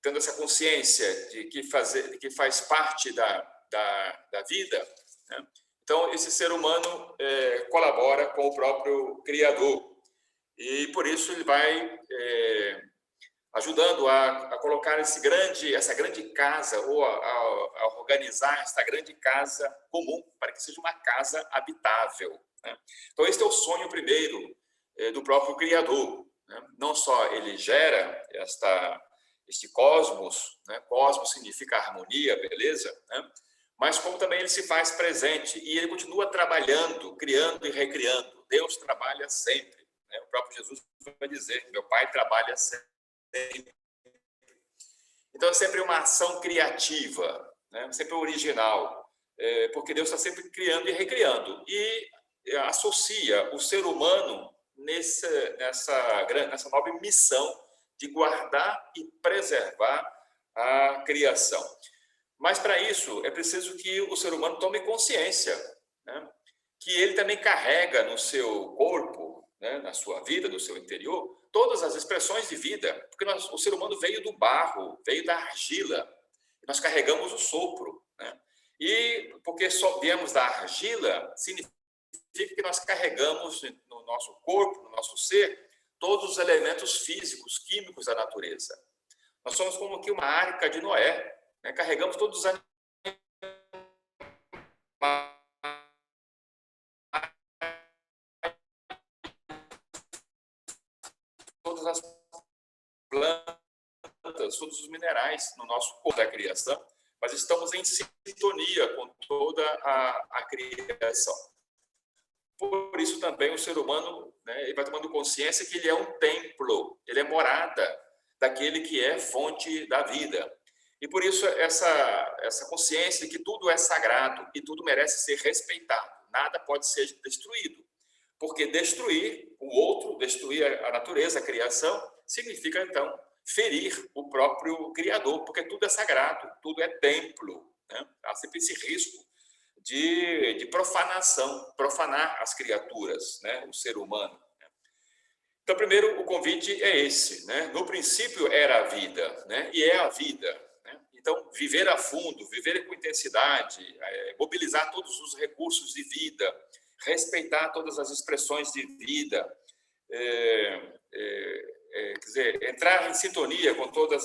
tendo essa consciência de que faz parte da vida, né? Então, esse ser humano colabora com o próprio Criador. E, por isso, ele vai ajudando a colocar essa grande casa, ou a organizar essa grande casa comum, para que seja uma casa habitável, né? Então, este é o sonho primeiro do próprio Criador, né? Não só ele gera este cosmos, né? Cosmos significa harmonia, beleza, né? Mas como também ele se faz presente e ele continua trabalhando, criando e recriando. Deus trabalha sempre, né? O próprio Jesus vai dizer: meu Pai trabalha sempre. Então é sempre uma ação criativa, né? Sempre original, porque Deus está sempre criando e recriando, e associa o ser humano nessa nova missão de guardar e preservar a criação. Mas para isso é preciso que o ser humano tome consciência, né? Que ele também carrega no seu corpo, né? Na sua vida, no seu interior, todas as expressões de vida, porque o ser humano veio do barro, veio da argila, nós carregamos o sopro, né? E porque só viemos da argila, significa que nós carregamos no nosso corpo, no nosso ser, todos os elementos físicos, químicos da natureza. Nós somos como que uma arca de Noé, né? Carregamos todos os animais, todas as plantas, todos os minerais no nosso corpo da criação, mas estamos em sintonia com toda a criação. Por isso também o ser humano, né, ele vai tomando consciência que ele é um templo, ele é morada daquele que é fonte da vida. E por isso essa consciência de que tudo é sagrado e tudo merece ser respeitado, nada pode ser destruído. Porque destruir o outro, destruir a natureza, a criação, significa, então, ferir o próprio Criador, porque tudo é sagrado, tudo é templo, né? Há sempre esse risco de profanação, profanar as criaturas, né? O ser humano. Então, primeiro, o convite é esse, né? No princípio era a vida, né? E é a vida, né? Então, viver a fundo, viver com intensidade, mobilizar todos os recursos de vida, respeitar todas as expressões de vida, quer dizer, entrar em sintonia com toda a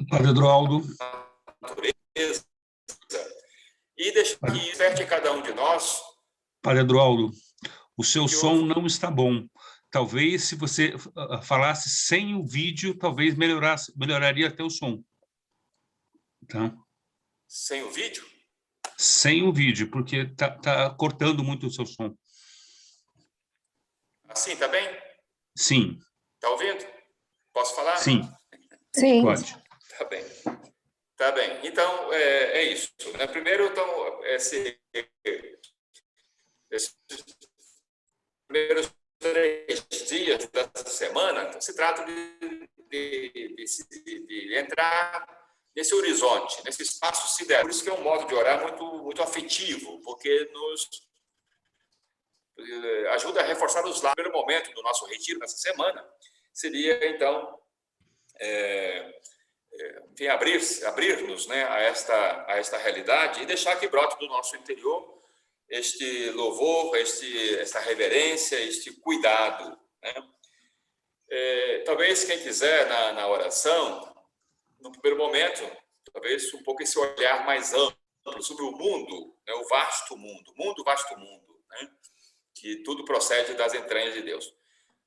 Padre Edroaldo. Natureza, e deixar que isso desperte cada um de nós. Padre Edroaldo, o seu som não está bom. Talvez, se você falasse sem o vídeo, talvez melhoraria até o som. Tá? Sem o vídeo? Sem o vídeo, porque tá cortando muito o seu som. Assim, tá bem? Sim. Tá ouvindo? Posso falar? Sim. Sim. Pode. Tá bem. Tá bem. Então, é isso, né? Primeiro, então, esses primeiros 3 dias dessa semana, se trata de entrar nesse horizonte, nesse espaço sideral. Por isso que é um modo de orar muito afetivo, porque nos ajuda a reforçar os laços. O primeiro momento do nosso retiro nessa semana seria, então, enfim, abrir-nos, né, a esta realidade e deixar que brote do nosso interior este louvor, esta reverência, este cuidado, né? Talvez quem quiser na oração, no primeiro momento, talvez um pouco esse olhar mais amplo sobre o mundo, né, o vasto mundo, vasto mundo, né, que tudo procede das entranhas de Deus.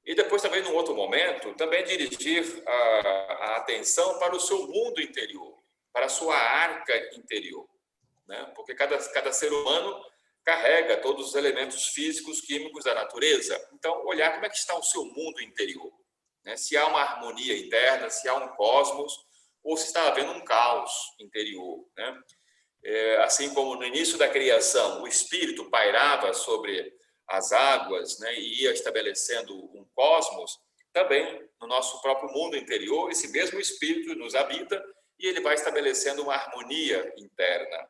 E depois também, num outro momento, também dirigir a atenção para o seu mundo interior, para a sua arca interior, né? Porque cada ser humano carrega todos os elementos físicos, químicos da natureza. Então, olhar como é que está o seu mundo interior, né? Se há uma harmonia interna, se há um cosmos, ou se está havendo um caos interior, né? Assim como no início da criação, o espírito pairava sobre as águas, né, e ia estabelecendo um cosmos, também no nosso próprio mundo interior, esse mesmo espírito nos habita e ele vai estabelecendo uma harmonia interna.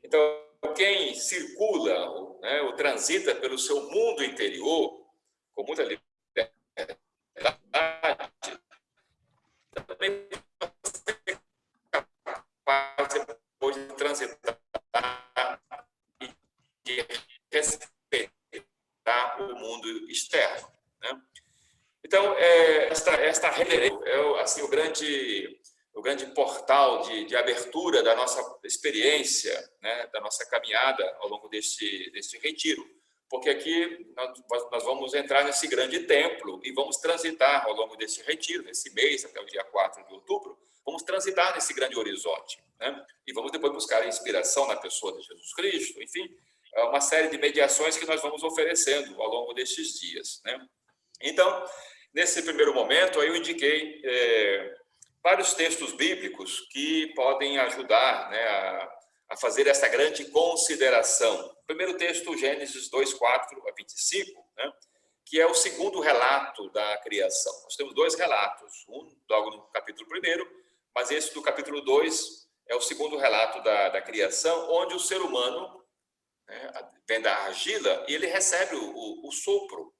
Então, quem circula, né, ou transita pelo seu mundo interior, com muita liberdade, também capaz depois de transitar e de respeitar o mundo externo, né? Então, esta referência é assim, o grande portal de abertura da nossa experiência, né, da nossa caminhada ao longo deste retiro. Porque aqui nós vamos entrar nesse grande templo e vamos transitar ao longo deste retiro, nesse mês, até o dia 4 de outubro, vamos transitar nesse grande horizonte, né? E vamos depois buscar inspiração na pessoa de Jesus Cristo, enfim, uma série de mediações que nós vamos oferecendo ao longo destes dias, né? Então, nesse primeiro momento, aí eu indiquei vários textos bíblicos que podem ajudar, né, a fazer essa grande consideração. O primeiro texto, Gênesis 2, 4 a 25, né, que é o segundo relato da criação. Nós temos dois relatos, um logo no capítulo 1, mas esse do capítulo 2 é o segundo relato da criação, onde o ser humano, né, vem da argila e ele recebe o sopro.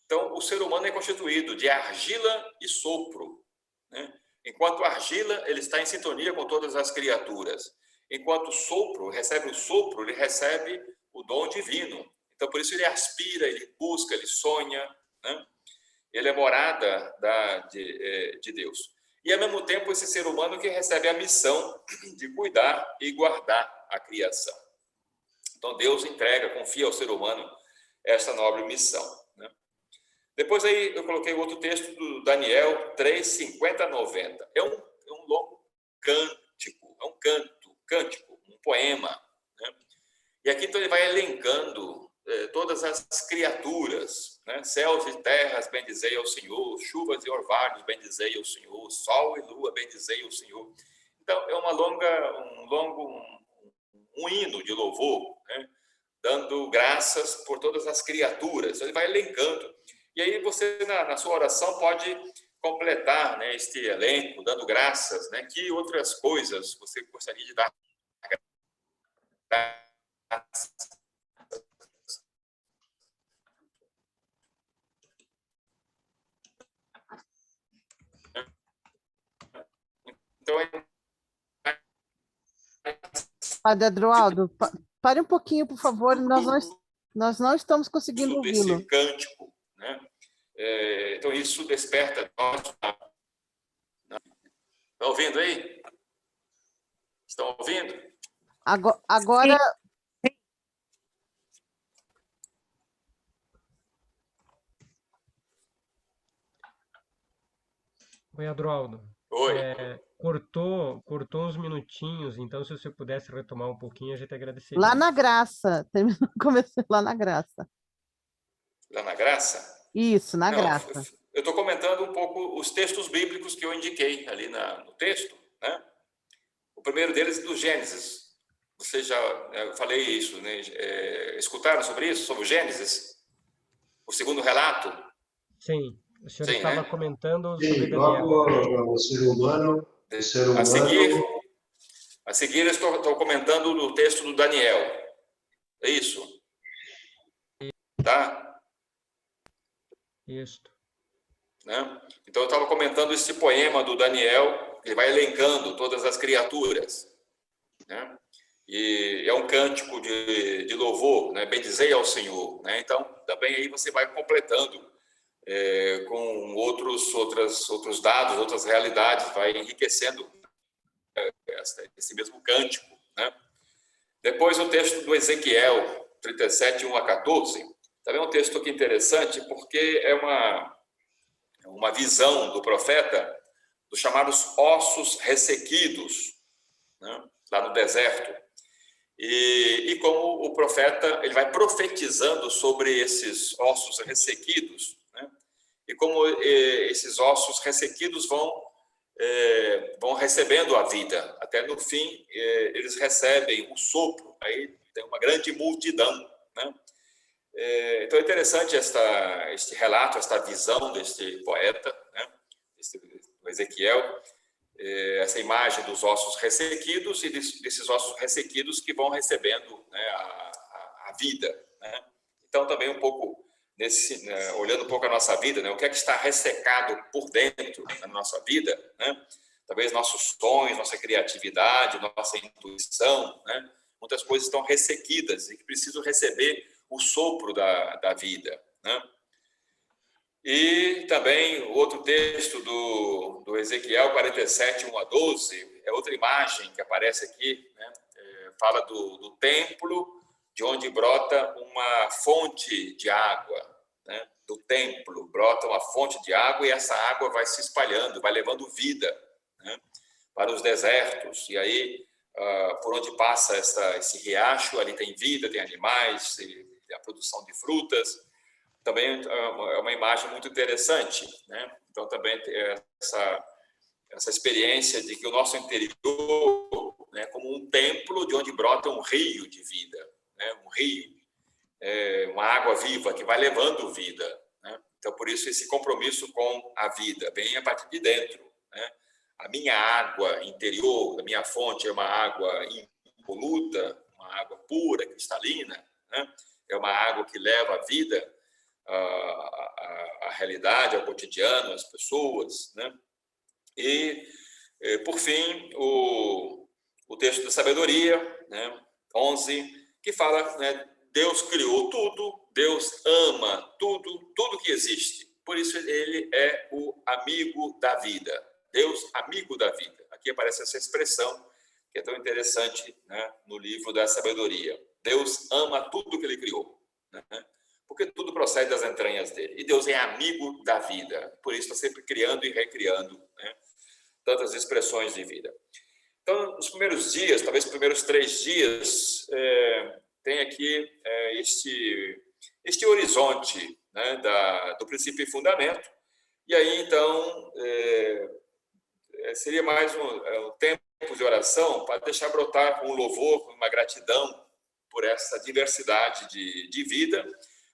Então, o ser humano é constituído de argila e sopro, né? Enquanto argila, ele está em sintonia com todas as criaturas. Enquanto o sopro, ele recebe o dom divino. Então, por isso ele aspira, ele busca, ele sonha, né? Ele é morada de Deus. E, ao mesmo tempo, esse ser humano que recebe a missão de cuidar e guardar a criação. Então, Deus confia ao ser humano essa nobre missão. Depois aí eu coloquei outro texto do Daniel 3, 50 a 90. É um longo cântico, é um cântico, um poema, né? E aqui então ele vai elencando todas as criaturas, né? Céus e terras, bendizei ao Senhor, chuvas e orvalhos, bendizei ao Senhor, sol e lua, bendizei ao Senhor. Então é um hino de louvor, né? Dando graças por todas as criaturas. Ele vai elencando. E aí você, na sua oração, pode completar, né, este elenco, dando graças, né? Que outras coisas você gostaria de dar graças? Então, Padre Adroaldo, pare um pouquinho, por favor, nós não estamos conseguindo ouvi-lo. Esse cântico, né? Então, isso desperta nós. Estão ouvindo aí? Estão ouvindo? Agora... Oi, Adroaldo. Oi. Cortou uns minutinhos, então se você pudesse retomar um pouquinho, a gente agradeceria. Lá na Graça, comecei lá na Graça. Lá na Graça? Isso, na Graça. Eu estou comentando um pouco os textos bíblicos que eu indiquei ali no texto, né? O primeiro deles é do Gênesis. Vocês eu falei isso, né? Escutaram sobre isso, sobre o Gênesis? O segundo relato? Sim, o senhor Sim, estava né? comentando Sim, sobre Daniel. logo o ser humano. A seguir eu estou comentando o texto do Daniel. É isso? Tá? Isso. Né? Então eu estava comentando esse poema do Daniel, ele vai elencando todas as criaturas, né? E é um cântico de louvor, né? Bendizei ao Senhor, né? Então também aí você vai completando com outros dados, outras realidades, vai enriquecendo esse mesmo cântico, né? Depois o texto do Ezequiel 37, 1 a 14, também é um texto aqui interessante, porque é uma visão do profeta dos chamados ossos ressequidos, né, lá no deserto. E como o profeta ele vai profetizando sobre esses ossos ressequidos, né, e como esses ossos ressequidos vão recebendo a vida. Até no fim, eles recebem o sopro. Aí tem uma grande multidão, né? Então é interessante este relato, esta visão deste poeta, né? O Ezequiel, essa imagem dos ossos ressequidos e desses ossos ressequidos que vão recebendo, né, a vida, né? Então, também um pouco, olhando um pouco a nossa vida, né, o que é que está ressecado por dentro da nossa vida, né? Talvez nossos sonhos, nossa criatividade, nossa intuição, né? Muitas coisas estão ressequidas e que precisam receber o sopro da vida, né? E também outro texto do Ezequiel 47, 1 a 12, é outra imagem que aparece aqui, né? Fala do templo, de onde brota uma fonte de água, né? Do templo brota uma fonte de água e essa água vai se espalhando, vai levando vida, né, para os desertos. E aí, por onde passa esse riacho, ali tem vida, tem animais, tem a produção de frutas. Também é uma imagem muito interessante, né? Então, também tem essa experiência de que o nosso interior, né, como um templo de onde brota um rio de vida, né? Um rio, uma água viva que vai levando vida, né? Então, por isso, esse compromisso com a vida vem a partir de dentro, né? A minha água interior, a minha fonte é uma água impoluta, uma água pura, cristalina, né? É uma água que leva a vida, a realidade, ao cotidiano, às pessoas, né? E, por fim, o texto da sabedoria, né, 11, que fala, né, Deus criou tudo, Deus ama tudo que existe. Por isso, ele é o amigo da vida. Deus, amigo da vida. Aqui aparece essa expressão que é tão interessante, né, no livro da sabedoria. Deus ama tudo que ele criou, né? Porque tudo procede das entranhas dele. E Deus é amigo da vida. Por isso, está sempre criando e recriando, né, tantas expressões de vida. Então, nos primeiros dias, talvez os primeiros 3 dias, tem aqui este horizonte, né, do princípio e fundamento. E aí, então, seria mais um tempo de oração para deixar brotar um louvor, uma gratidão por essa diversidade de vida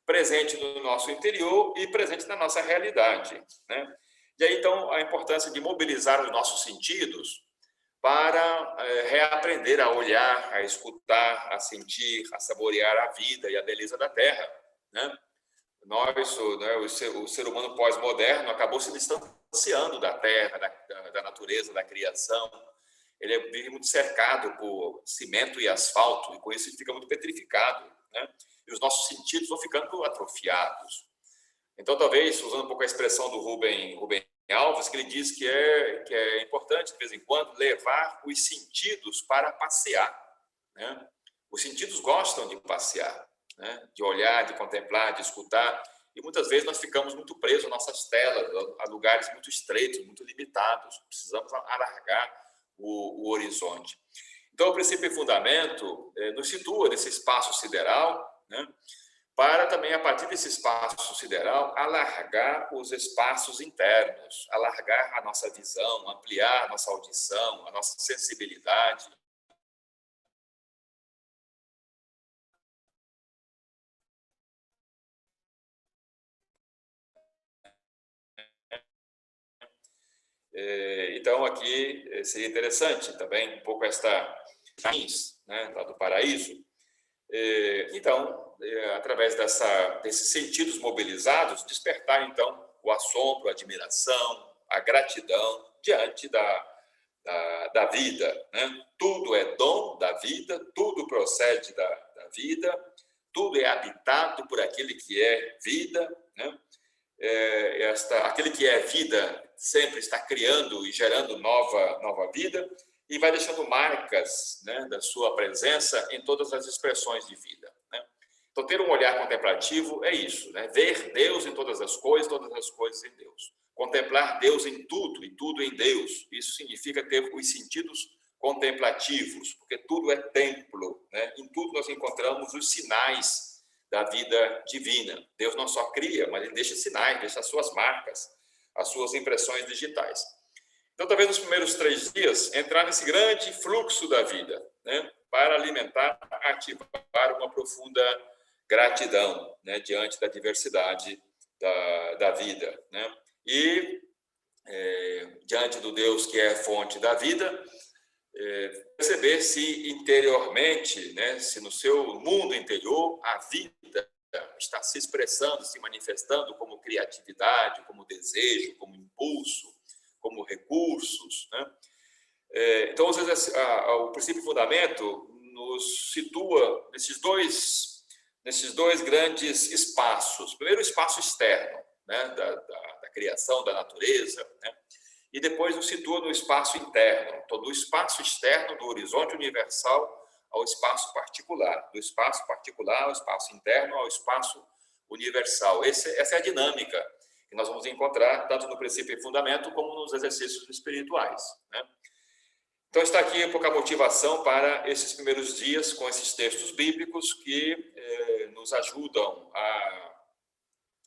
presente no nosso interior e presente na nossa realidade, né? E aí, então, a importância de mobilizar os nossos sentidos para reaprender a olhar, a escutar, a sentir, a saborear a vida e a beleza da terra, né? Nós, né, o ser humano pós-moderno acabou se distanciando da terra, da natureza, da criação. Ele vive muito cercado por cimento e asfalto, e com isso ele fica muito petrificado, né? E os nossos sentidos vão ficando atrofiados. Então, talvez, usando um pouco a expressão do Rubem Alves, que ele diz que é importante, de vez em quando, levar os sentidos para passear, né? Os sentidos gostam de passear, né? De olhar, de contemplar, de escutar, e muitas vezes nós ficamos muito presos às nossas telas, a lugares muito estreitos, muito limitados. Precisamos alargar o horizonte. Então, o princípio e fundamento nos situa nesse espaço sideral, né? Para também, a partir desse espaço sideral, alargar os espaços internos, alargar a nossa visão, ampliar a nossa audição, a nossa sensibilidade. Então, aqui seria interessante também um pouco né, lá do paraíso. Então, através desses sentidos mobilizados, despertar, então, o assombro, a admiração, a gratidão diante da vida, né? Tudo é dom da vida, tudo procede da vida, tudo é habitado por aquele que é vida, né? Aquele que é vida sempre está criando e gerando nova vida, e vai deixando marcas, né, da sua presença em todas as expressões de vida, né? Então, ter um olhar contemplativo é isso, né? Ver Deus em todas as coisas em Deus. Contemplar Deus em tudo e tudo em Deus. Isso significa ter os sentidos contemplativos, porque tudo é templo, né? Em tudo nós encontramos os sinais da vida divina. Deus não só cria, mas ele deixa sinais, deixa as suas marcas, as suas impressões digitais. Então, talvez nos primeiros 3 dias, entrar nesse grande fluxo da vida, né, para alimentar, ativar uma profunda gratidão, né, diante da diversidade da vida, né? E diante do Deus que é a fonte da vida, perceber se interiormente, né, se no seu mundo interior a vida está se expressando, se manifestando como criatividade, como desejo, como impulso, como recursos, né? Então, o princípio fundamento nos situa nesses dois grandes espaços. Primeiro, o espaço externo, né, da criação, da natureza, né? E depois nos situa no espaço interno, então, do espaço externo, do horizonte universal ao espaço particular, do espaço particular ao espaço interno, ao espaço universal. Essa é a dinâmica que nós vamos encontrar tanto no princípio e fundamento como nos exercícios espirituais, né? Então, está aqui pouca motivação para esses primeiros dias com esses textos bíblicos que nos ajudam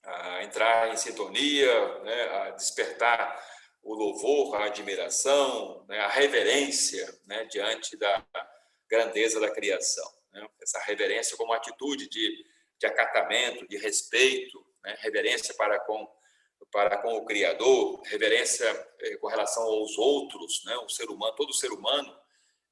a entrar em sintonia, né, a despertar o louvor, a admiração, né, a reverência, né, diante da grandeza da criação, né? Essa reverência como atitude de acatamento, de respeito, né? Reverência para com o Criador, reverência com relação aos outros, né? O ser humano, todo ser humano,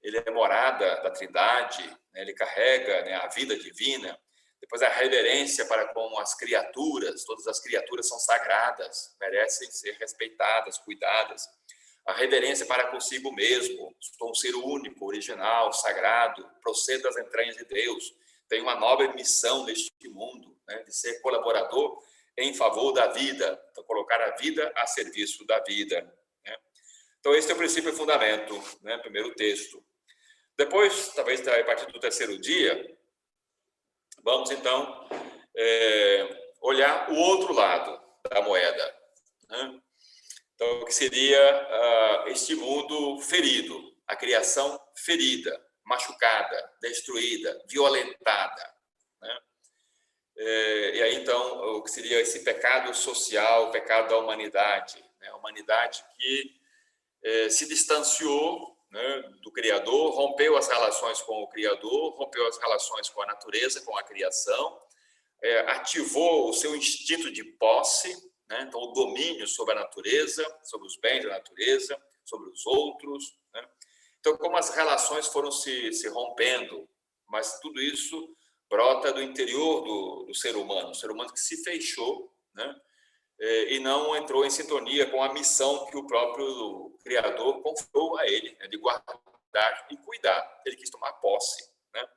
ele é morada da Trindade, né? Ele carrega, né, a vida divina. Depois a reverência para com as criaturas, todas as criaturas são sagradas, merecem ser respeitadas, cuidadas. A reverência para consigo mesmo, sou um ser único, original, sagrado, procedo das entranhas de Deus, tenho uma nobre missão neste mundo, né, de ser colaborador em favor da vida, então colocar a vida a serviço da vida, né? Então esse é o princípio e fundamento, né, primeiro texto. Depois, talvez a partir do terceiro dia, vamos então olhar o outro lado da moeda, né? Então, o que seria este mundo ferido, a criação ferida, machucada, destruída, violentada, né? E aí, então, o que seria esse pecado social, o pecado da humanidade, né? A humanidade que se distanciou, né, do Criador, rompeu as relações com o Criador, rompeu as relações com a natureza, com a criação, ativou o seu instinto de posse, né? Então, o domínio sobre a natureza, sobre os bens da natureza, sobre os outros, né? Então, como as relações foram se rompendo, mas tudo isso brota do interior do ser humano, o ser humano que se fechou, né? E não entrou em sintonia com a missão que o próprio Criador confiou a ele, né? De guardar e cuidar. Ele quis tomar posse, né?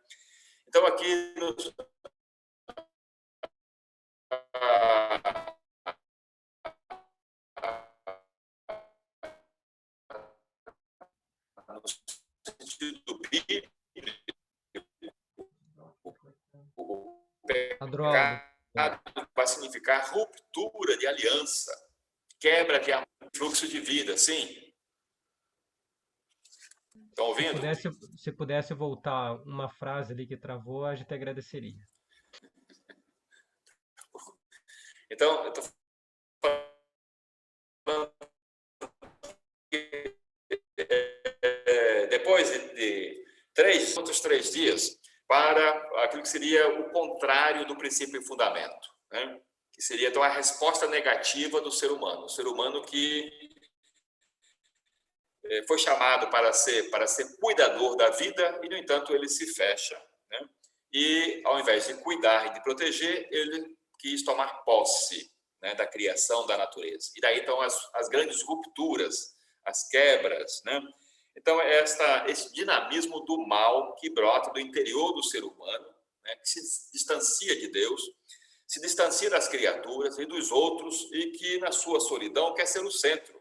Então, aqui no sentido bíblico, o Adroaldo, pecado vai significar ruptura de aliança, quebra de fluxo de vida, sim. Estão ouvindo? se pudesse voltar uma frase ali que travou, a gente agradeceria. Então, eu estou falando que depois de outros 3 dias, para aquilo que seria o contrário do princípio e fundamento, né? Que seria, então, a resposta negativa do ser humano. O ser humano que foi chamado para ser cuidador da vida e, no entanto, ele se fecha, né? E, ao invés de cuidar e de proteger, ele quis tomar posse, né, da criação, da natureza. E daí, então, as grandes rupturas, as quebras, né? Então, esse dinamismo do mal que brota do interior do ser humano, né, que se distancia de Deus, se distancia das criaturas e dos outros e que, na sua solidão, quer ser o centro.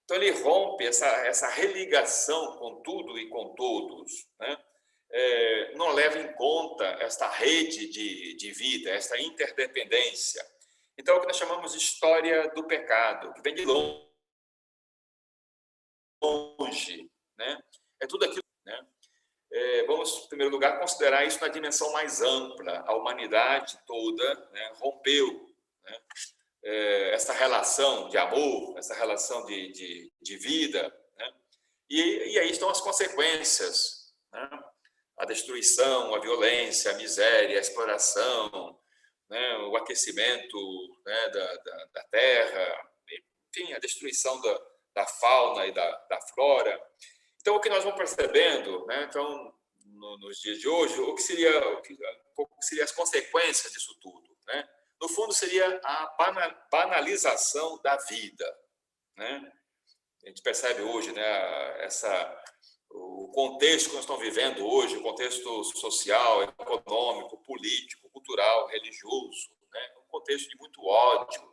Então, ele rompe essa religação com tudo e com todos, né? Não leva em conta esta rede de vida, esta interdependência. Então, é o que nós chamamos de história do pecado, que vem de longe, né? É tudo aquilo, né? Vamos, em primeiro lugar, considerar isso na dimensão mais ampla. A humanidade toda, né, rompeu, né, essa relação de amor, essa relação de vida, né? E aí estão as consequências, né? A destruição, a violência, a miséria, a exploração, né, o aquecimento, né, da terra, enfim, a destruição da fauna e da flora. Então, o que nós vamos percebendo, né, então, nos dias de hoje, o que seria as consequências disso tudo, né? No fundo, seria a banalização da vida, né? A gente percebe hoje, né, o contexto que nós estamos vivendo hoje, o contexto social, econômico, político, cultural, religioso, né? Um contexto de muito ódio,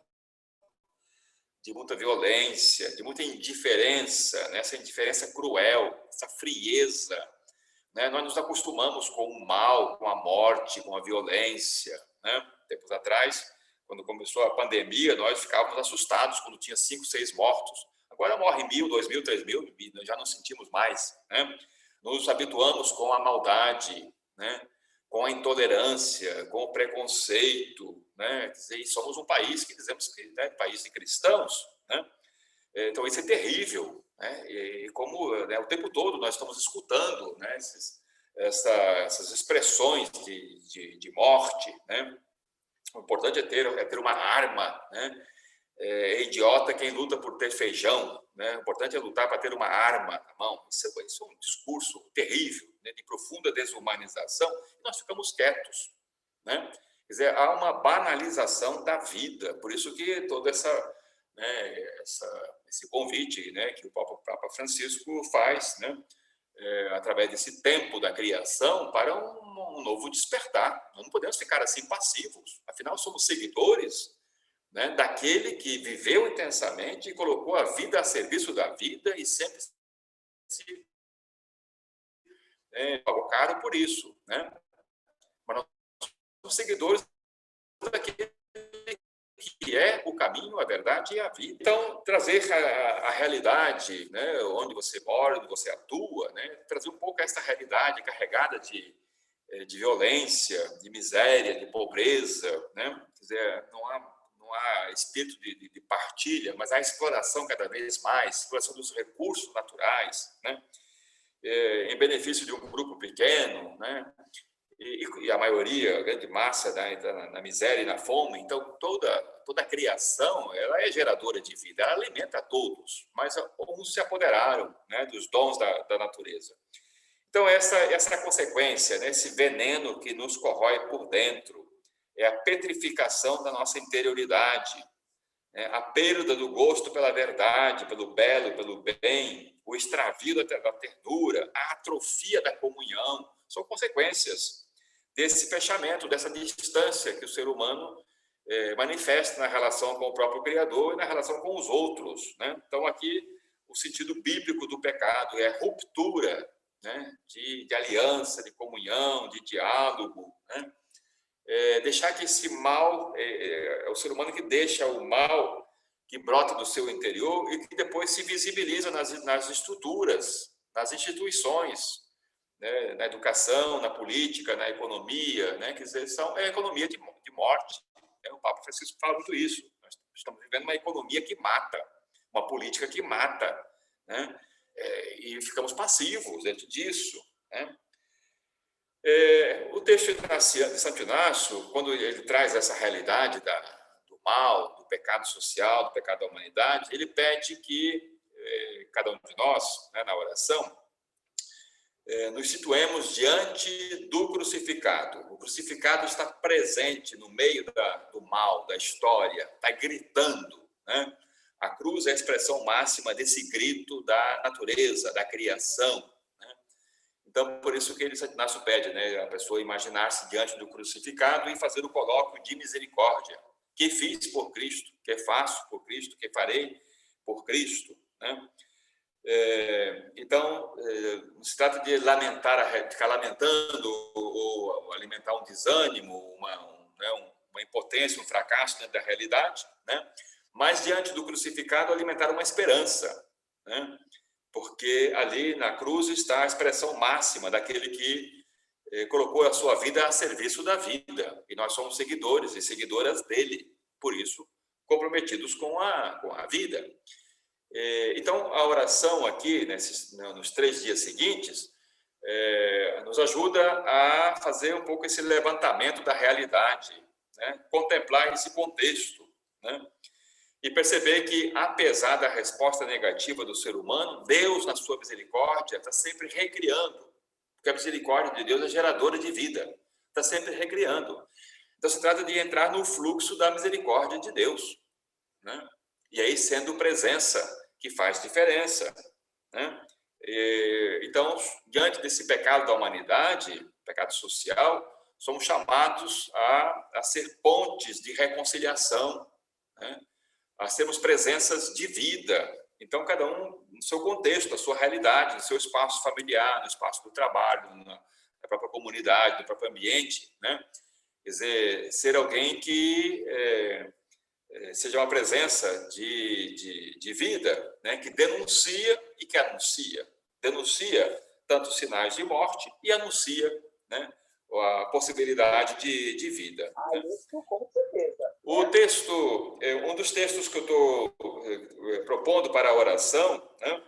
de muita violência, de muita indiferença, né? Essa indiferença cruel, essa frieza, né? Nós nos acostumamos com o mal, com a morte, com a violência, né? Tempos atrás, quando começou a pandemia, nós ficávamos assustados quando tinha 5, 6 mortos. Agora morre 1.000, 2.000, 3.000, nós já não sentimos mais, né? Nos habituamos com a maldade, né? Com a intolerância, com o preconceito, né? E somos um país que dizemos que é país de cristãos, né? Então isso é terrível, né? E como, né, o tempo todo nós estamos escutando, né, essas expressões de morte, né? O importante é ter uma arma, né? É idiota quem luta por ter feijão, né? O importante é lutar para ter uma arma na mão. Isso é um discurso terrível, né, de profunda desumanização, e nós ficamos quietos, né? Quer dizer, há uma banalização da vida, por isso que toda né, esse convite, né, que o Papa Francisco faz, né, através desse tempo da criação, para um novo despertar. Nós não podemos ficar assim passivos, afinal somos seguidores, né, daquele que viveu intensamente e colocou a vida a serviço da vida e sempre se pagou caro por isso, né? Mas nós somos seguidores daquele que é o caminho, a verdade e a vida. Então, trazer a realidade, né, onde você mora, onde você atua, né, trazer um pouco essa realidade carregada de violência, de miséria, de pobreza, né? Quer dizer, não há espírito de partilha, mas há exploração cada vez mais, exploração dos recursos naturais, né? Em benefício de um grupo pequeno, né? E a maioria, a grande massa, na miséria e na fome. Então, toda a criação, ela é geradora de vida, ela alimenta a todos, mas alguns se apoderaram, né, dos dons da natureza. Então, essa consequência, né, esse veneno que nos corrói por dentro, é a petrificação da nossa interioridade, né, a perda do gosto pela verdade, pelo belo, pelo bem, o extravio da ternura, a atrofia da comunhão, são consequências desse fechamento, dessa distância que o ser humano manifesta na relação com o próprio Criador e na relação com os outros, né? Então, aqui, o sentido bíblico do pecado é ruptura, né, de aliança, de comunhão, de diálogo, né? Deixar que esse mal, é o ser humano que deixa o mal que brota do seu interior e que depois se visibiliza nas estruturas, nas instituições, né, na educação, na política, na economia, né? Quer dizer, é a economia de morte. O Papa Francisco fala muito isso. Nós estamos vivendo uma economia que mata, uma política que mata, né? E ficamos passivos diante disso, né? O texto de Santo Inácio, quando ele traz essa realidade do mal, do pecado social, do pecado da humanidade, ele pede que cada um de nós, né, na oração, nos situemos diante do crucificado. O crucificado está presente no meio do mal, da história, está gritando, né? A cruz é a expressão máxima desse grito da natureza, da criação, né? Então, por isso que Santo Inácio pede, né, a pessoa imaginar-se diante do crucificado e fazer o colóquio de misericórdia. Que fiz por Cristo, que faço por Cristo, que farei por Cristo, né? Então, não se trata de ficar lamentando ou alimentar um desânimo, uma impotência, um fracasso dentro da realidade, né? Mas, diante do crucificado, alimentar uma esperança, né? Porque ali na cruz está a expressão máxima daquele que colocou a sua vida a serviço da vida, e nós somos seguidores e seguidoras dele, por isso, comprometidos com a vida. Então, a oração aqui, nos 3 dias seguintes, nos ajuda a fazer um pouco esse levantamento da realidade, né? Contemplar esse contexto, né? e perceber que, apesar da resposta negativa do ser humano, Deus, na sua misericórdia, está sempre recriando, porque a misericórdia de Deus é geradora de vida, está sempre recriando. Então, se trata de entrar no fluxo da misericórdia de Deus, né? E aí sendo presença que faz diferença, né? Então, diante desse pecado da humanidade, pecado social, somos chamados a ser pontes de reconciliação, né? A sermos presenças de vida. Então, cada um no seu contexto, a sua realidade, no seu espaço familiar, no espaço do trabalho, na própria comunidade, no próprio ambiente, né? Quer dizer, ser alguém que seja uma presença de vida, né? Que denuncia e que anuncia. Denuncia tanto sinais de morte e anuncia, né, a possibilidade de vida. Né? Isso, com certeza. O texto, um dos textos que eu estou propondo para a oração, né,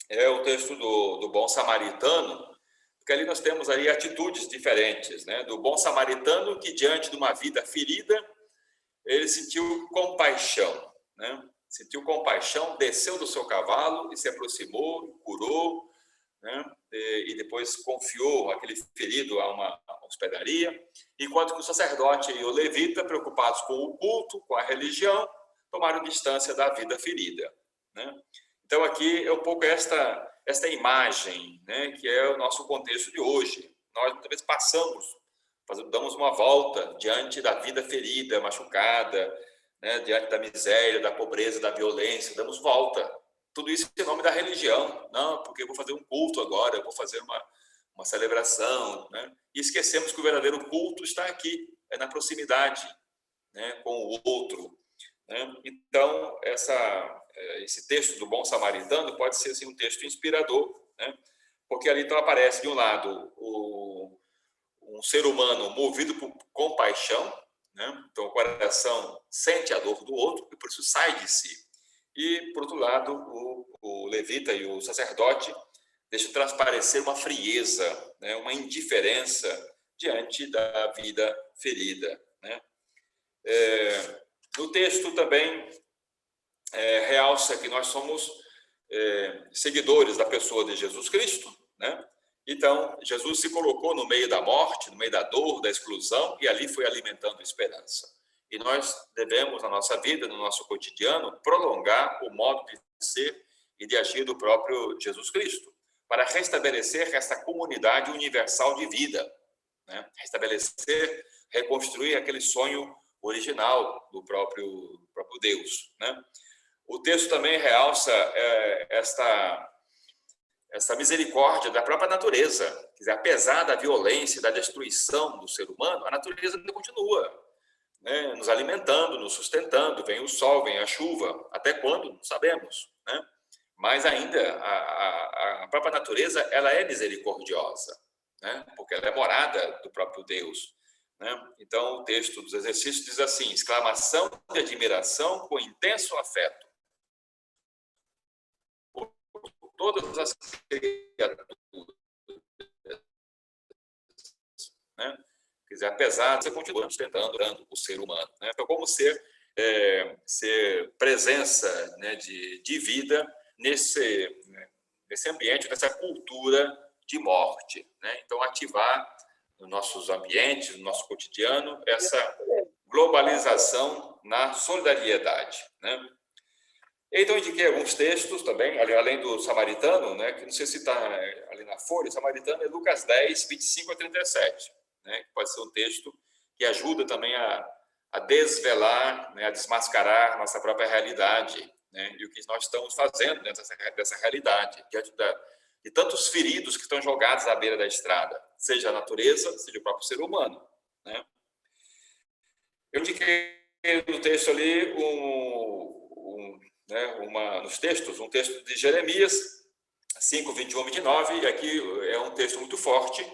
é o texto do Bom Samaritano, porque ali nós temos aí atitudes diferentes, né, do bom samaritano que, diante de uma vida ferida, ele sentiu compaixão, né? Sentiu compaixão, desceu do seu cavalo e se aproximou, curou, né? E depois confiou aquele ferido a uma hospedaria, enquanto que o sacerdote e o levita, preocupados com o culto, com a religião, tomaram distância da vida ferida, né? Então, aqui é um pouco esta imagem, né, que é o nosso contexto de hoje. Nós, talvez, damos uma volta diante da vida ferida, machucada, né, diante da miséria, da pobreza, da violência, damos volta. Tudo isso em nome da religião. Não, porque eu vou fazer um culto agora, eu vou fazer uma celebração, né? E esquecemos que o verdadeiro culto está aqui, é na proximidade, né, com o outro, né? Então, esse texto do Bom Samaritano pode ser assim, um texto inspirador, né? Porque ali então aparece, de um lado, um ser humano movido por compaixão, né? Então o coração sente a dor do outro e por isso sai de si. E, por outro lado, o levita e o sacerdote deixam transparecer uma frieza, né? Uma indiferença diante da vida ferida, né? No texto também realça que nós somos seguidores da pessoa de Jesus Cristo, né? Então, Jesus se colocou no meio da morte, no meio da dor, da exclusão, e ali foi alimentando esperança. E nós devemos, na nossa vida, no nosso cotidiano, prolongar o modo de ser e de agir do próprio Jesus Cristo, para restabelecer essa comunidade universal de vida, né? Restabelecer, reconstruir aquele sonho original do próprio Deus, né? O texto também realça essa misericórdia da própria natureza. Quer dizer, apesar da violência, da destruição do ser humano, a natureza continua, né, nos alimentando, nos sustentando. Vem o sol, vem a chuva. Até quando? Não sabemos, né? Mas ainda a própria natureza, ela é misericordiosa, né? Porque ela é morada do próprio Deus, né? Então, o texto dos exercícios diz assim: exclamação de admiração com intenso afeto. Todas as criaturas, né? Quer dizer, apesar de você continuar tentando o ser humano, né? Então, como ser presença, né, de vida nesse ambiente, nessa cultura de morte, né? Então, ativar nos nossos ambientes, no nosso cotidiano, essa globalização na solidariedade, né? Então, eu indiquei alguns textos também, além do Samaritano, né, que não sei se está ali na folha. O Samaritano é Lucas 10, 25 a 37, né, que pode ser um texto que ajuda também a desvelar, né, a desmascarar nossa própria realidade, né, e o que nós estamos fazendo dentro dessa realidade, diante de tantos feridos que estão jogados à beira da estrada, seja a natureza, seja o próprio ser humano, né. Eu indiquei no texto ali nos textos, um texto de Jeremias 5, 21 e 29, e aqui é um texto muito forte,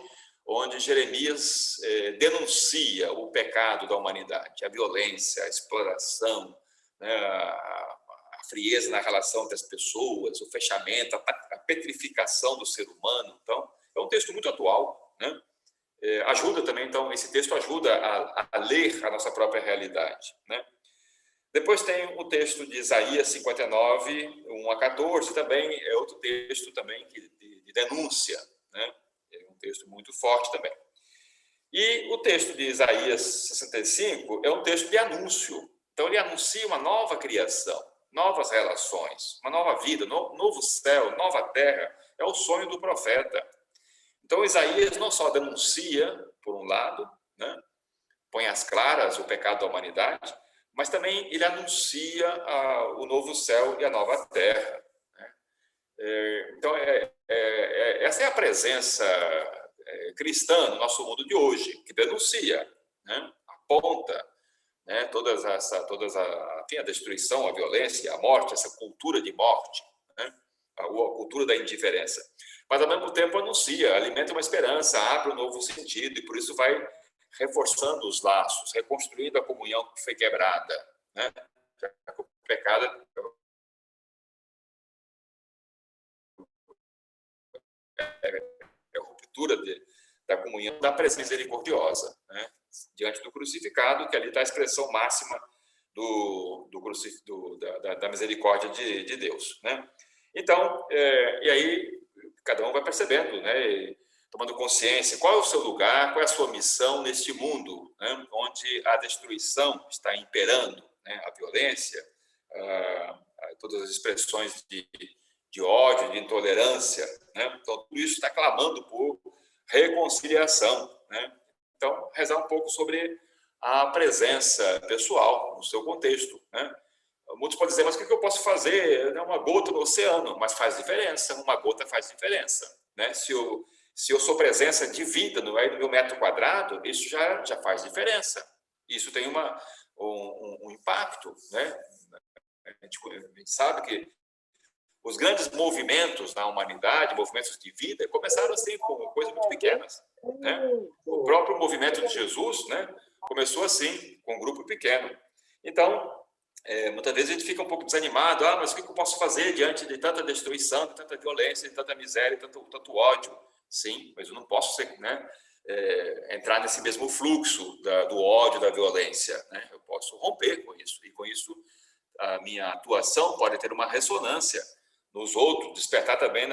onde Jeremias denuncia o pecado da humanidade, a violência, a exploração, né, a frieza na relação entre as pessoas, o fechamento, a petrificação do ser humano. Então, é um texto muito atual, né? Ajuda também, então, esse texto ajuda a ler a nossa própria realidade, né? Depois tem o texto de Isaías 59, 1 a 14, também é outro texto também de denúncia, né? É um texto muito forte também. E o texto de Isaías 65 é um texto de anúncio. Então, ele anuncia uma nova criação, novas relações, uma nova vida, novo céu, nova terra. É o sonho do profeta. Então, Isaías não só denuncia, por um lado, né, põe às claras o pecado da humanidade, mas também ele anuncia o novo céu e a nova terra. Né? Então, essa é a presença cristã no nosso mundo de hoje, que denuncia, né, aponta, né, a destruição, a violência, a morte, essa cultura de morte, né, a cultura da indiferença. Mas, ao mesmo tempo, anuncia, alimenta uma esperança, abre um novo sentido, e por isso vai reforçando os laços, reconstruindo a comunhão que foi quebrada, né? O pecado é a ruptura da comunhão, da presença misericordiosa, né? Diante do crucificado, que ali está a expressão máxima da misericórdia de Deus, né? Então, e aí cada um vai percebendo, né? Tomando consciência, qual é o seu lugar, qual é a sua missão neste mundo, né, onde a destruição está imperando, né, a violência, todas as expressões de ódio, de intolerância, né? Então, tudo isso está clamando por reconciliação, né? Então, rezar um pouco sobre a presença pessoal no seu contexto, né? Muitos podem dizer, mas o que eu posso fazer? É uma gota no oceano, mas faz diferença, uma gota faz diferença, né? Se eu sou presença de vida no meu metro quadrado, isso já faz diferença. Isso tem um impacto, né? A gente sabe que os grandes movimentos na humanidade, movimentos de vida, começaram assim com coisas muito pequenas, né? O próprio movimento de Jesus, né, começou assim, com um grupo pequeno. Então, muitas vezes a gente fica um pouco desanimado, mas o que eu posso fazer diante de tanta destruição, de tanta violência, de tanta miséria, de tanto ódio? Sim, mas eu não posso né, entrar nesse mesmo fluxo do ódio, da violência, né? Eu posso romper com isso, e com isso a minha atuação pode ter uma ressonância nos outros, despertar também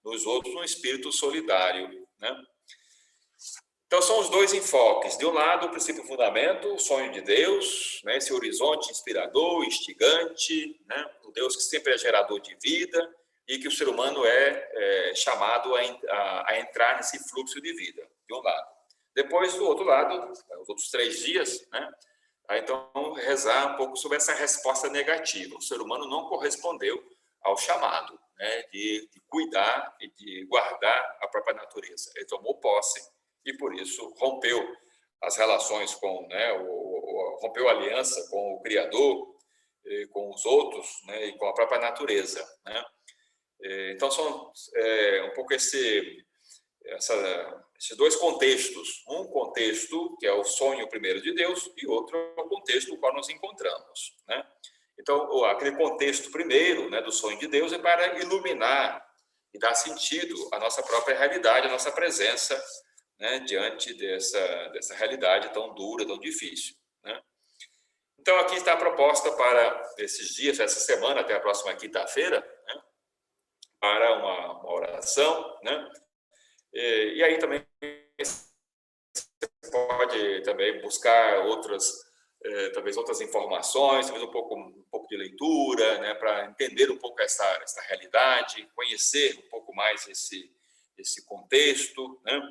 nos outros um espírito solidário, né? Então, são os dois enfoques. De um lado, o princípio fundamento, o sonho de Deus, né? Esse horizonte inspirador, instigante, né? O Deus que sempre é gerador de vida e que o ser humano é chamado a entrar nesse fluxo de vida, de um lado. Depois, do outro lado, os outros 3 dias, né? Então, rezar um pouco sobre essa resposta negativa. O ser humano não correspondeu ao chamado, né? De cuidar e de guardar a própria natureza. Ele tomou posse e, por isso, rompeu as relações rompeu a aliança com o Criador, com os outros, né? E com a própria natureza, né? Então, são um pouco esses 2 contextos. Um contexto, que é o sonho primeiro de Deus, e outro é o contexto no qual nos encontramos, né? Então, aquele contexto primeiro, né, do sonho de Deus é para iluminar e dar sentido à nossa própria realidade, à nossa presença, né, diante dessa realidade tão dura, tão difícil, né? Então, aqui está a proposta para esses dias, essa semana, até a próxima quinta-feira, né, para uma oração, né? E aí também você pode também buscar talvez outras informações, talvez um pouco de leitura, né, para entender um pouco essa realidade, conhecer um pouco mais esse contexto, né?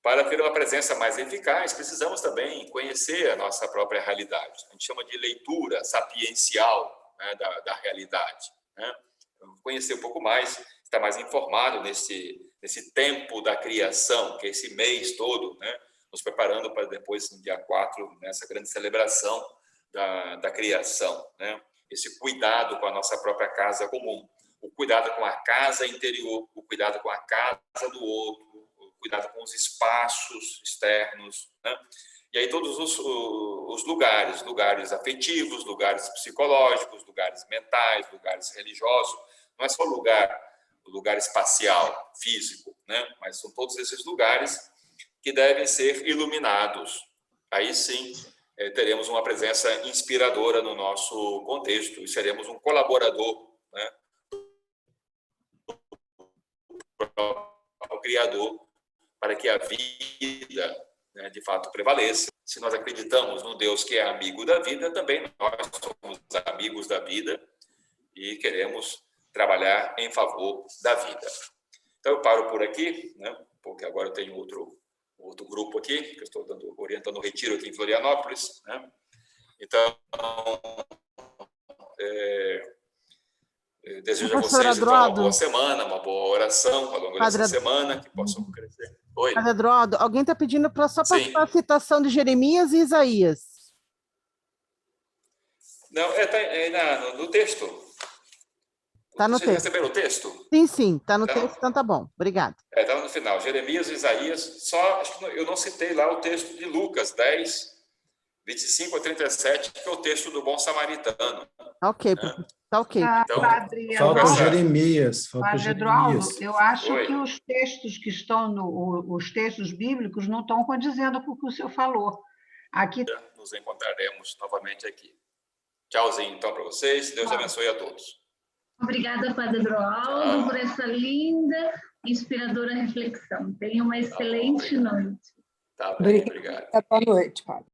Para ter uma presença mais eficaz, precisamos também conhecer a nossa própria realidade. A gente chama de leitura sapiencial, né, da realidade, né? Conhecer um pouco mais, estar mais informado nesse tempo da criação, que é esse mês todo, né? Nos preparando para depois, no dia 4, nessa grande celebração da criação, né? Esse cuidado com a nossa própria casa comum, o cuidado com a casa interior, o cuidado com a casa do outro, o cuidado com os espaços externos, né? E aí todos os lugares afetivos, lugares psicológicos, lugares mentais, lugares religiosos. Não é só lugar espacial, físico, né? Mas são todos esses lugares que devem ser iluminados. Aí sim, teremos uma presença inspiradora no nosso contexto e seremos um colaborador, né, ao Criador, para que a vida, né, de fato prevaleça. Se nós acreditamos no Deus que é amigo da vida, também nós somos amigos da vida e queremos trabalhar em favor da vida. Então, eu paro por aqui, né, porque agora eu tenho outro grupo aqui, que eu estou orientando o retiro aqui em Florianópolis, né? Então, desejo a vocês então, uma boa semana, uma boa oração ao longo dessa semana, que possam crescer. Oi. Padre Adroaldo, alguém está pedindo para só passar a citação de Jeremias e Isaías. Não, está no texto. Está no texto. Vocês receberam o texto? Sim, está no texto, então tá bom. Obrigado. Está no final. Jeremias e Isaías, só acho que eu não citei lá o texto de Lucas 10, 25 a 37, que é o texto do bom samaritano. Ok, né? Tá ok. Então, falta Jeremias. Padre Adroaldo, eu acho que os textos que estão os textos bíblicos não estão condizendo com o que o senhor falou. Aqui nos encontraremos novamente aqui. Tchauzinho então para vocês. Deus abençoe a todos. Obrigada, Padre Adroaldo, por essa linda, inspiradora reflexão. Tenha uma excelente noite. Tá bem, obrigado. Boa noite, Padre.